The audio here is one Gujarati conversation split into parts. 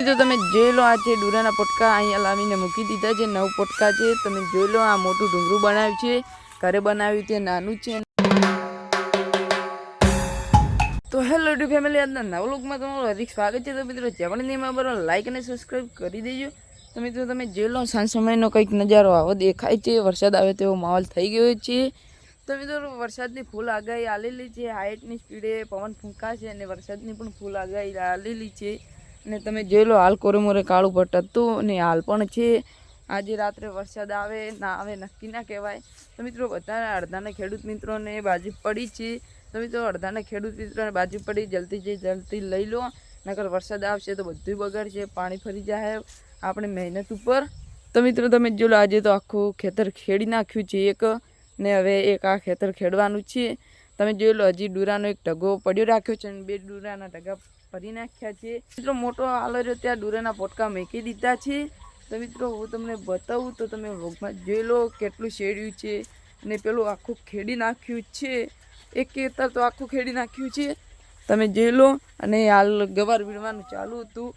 तो તમે જોઈ લો, આ છે ડુરાના પોટકા અહીંયા લાવીને મૂકી દીધા છે। 9 પોટકા છે, તમે જોઈ લો। આ મોટું ઢુંગરું બનાવ્યું છે, ઘરે બનાવ્યું તે નાનું છે। તો હેલો યુટ્યુબ ફેમિલી, આજના નવા વ્લોગમાં તમારું હાર્દિક સ્વાગત છે। તો મિત્રો જેવણ નિયમમાં બરાબર લાઈક અને સબસ્ક્રાઈબ કરી દેજો। તો મિત્રો તમે જોઈ લો, સાંજ સમયનો કંઈક નજારો આવો દેખાય છે। વરસાદ આવે તેવો માહોલ થઈ ગયો છે। તો મિત્રો વરસાદની ફૂલ આગાહી આલેલી છે। 60ની સ્પીડે પવન ફૂંકાશે અને વરસાદની પણ ફૂલ આગાહી આલેલી છે। અને તમે જોઈ લો, હાલ કોરેમોરે કાળું ભટ્ટ હતું અને હાલ પણ છે। આજે રાત્રે વરસાદ આવે ના આવે નક્કી ના કહેવાય। તો મિત્રો બધા અડધાના ખેડૂત મિત્રોને બાજુ પડી છે। તો મિત્રો અડધાના ખેડૂત મિત્રોને બાજુ પડી, જલ્દી લઈ લો, નકર વરસાદ આવશે તો બધું બગાડશે, પાણી ફરી જાય આપણે મહેનત ઉપર। તો મિત્રો તમે જો લો, આજે તો આખું ખેતર ખેડી નાખ્યું છે એક, ને હવે એક આ ખેતર ખેડવાનું છે। તમે જોઈ લો, હજી ડુરાનો એક ઢગો પડ્યો રાખ્યો છે અને 2 ડુરાના ઢગા ભરી નાખ્યા છે। મિત્રો મોટો આલો રહ્યો ત્યાં ડુરાના પોટકા મૂકી દીધા છે। તો મિત્રો હું તમને બતાવું તો તમે વ્લોગમાં જોઈ લો કેટલું શેડ્યું છે અને પેલું આખું ખેડી નાખ્યું છે। એક ખેતર તો આખું ખેડી નાખ્યું છે, તમે જોઈ લો। અને હાલ ગવાર વીણવાનું ચાલુ હતું,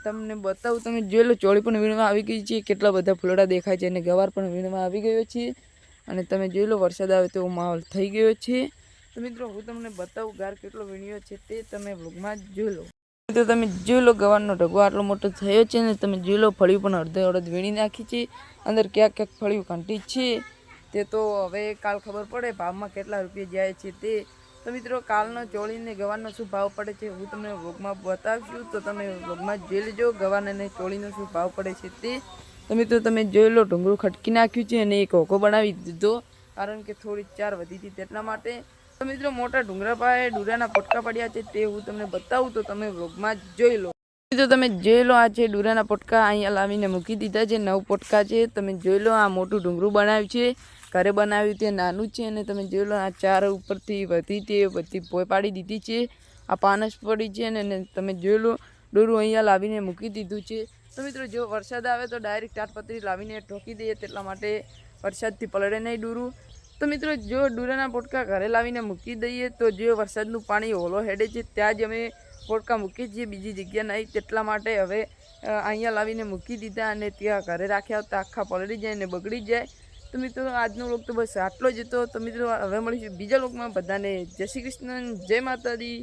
તમને બતાવું, તમે જોઈ લો, ચોળી પણ વીણવા આવી ગઈ છે। કેટલા બધા ફૂલડા દેખાય છે અને ગવાર પણ વીણવા આવી ગયો છે। અને તમે જોઈ લો, વરસાદ આવે તેવો માહોલ થઈ ગયો છે। તો મિત્રો હું તમને બતાવું ગાર કેટલો વીણ્યો છે તે તમે વ્લોગમાં જોઈ લો। તો તમે જોઈ લો, ગવારનો ઢગો આટલો મોટો થયો છે ને તમે જોઈ લો, ફળિયું પણ અડધે અડધ વીણી નાખી છે। અંદર ક્યાંક ફળિયું કંટી છે, તે તો હવે કાલ ખબર પડે ભાવમાં કેટલા રૂપિયા જાય છે તે। તો મિત્રો કાલનો ચોળીને ગવારનો શું ભાવ પડે છે હું તમને વ્લોગમાં બતાવશું, તો તમે વ્લોગમાં જોઈ લેજો ગવારને અને ચોળીનો શું ભાવ પડે છે તે। તો મિત્રો તમે જોઈ લો, ઢુંગળું ખટકી નાખ્યું છે અને એક હોકો બનાવી દીધો, કારણ કે થોડી ચાર વધી હતી તેટલા માટે। તો મિત્રો મોટા ડુંગરા પાસે ડુરાના પોટકા પડ્યા છે તે હું તમને બતાવું, તો તમે વ્લોગમાં જોઈ લો। તો તમે જોઈ લો, આ છે ડુરાના પોટકા અહીંયા લાવીને મૂકી દીધા છે। 9 પોટકા છે, તમે જોઈ લો। આ મોટું ઢુંગરું બનાવ્યું છે, ઘરે બનાવ્યું તે નાનું છે। અને તમે જોઈ લો, આ ચાર ઉપરથી વધી તે બધી ભોય પાડી દીધી છે, આ પાનસ પડી છે અને તમે જોઈ લો, ડોરું અહીંયા લાવીને મૂકી દીધું છે। તો મિત્રો જો વરસાદ આવે તો ડાયરેક્ટ તાટપત્રી લાવીને ઠોકી દઈએ, તેટલા માટે વરસાદથી પલળે નહીં ડુરું। તો મિત્રો જો ડુરાના પોટકા ઘરે લાવીને મૂકી દઈએ તો જો વરસાદનું પાણી હોલો હેડે છે ત્યાં જ અમે પોટકા મૂકીએ છીએ, બીજી જગ્યા નહીં, તેટલા માટે હવે અહીંયા લાવીને મૂકી દીધા અને ત્યાં ઘરે રાખ્યા તો આખા પલળી જાય અને બગડી જાય। તો મિત્રો આજનો વ્લોગ તો બસ આટલો જ હતો। તો મિત્રો હવે મળીશું બીજા વ્લોગમાં, બધાને જય શ્રી કૃષ્ણ, જય માતાજી।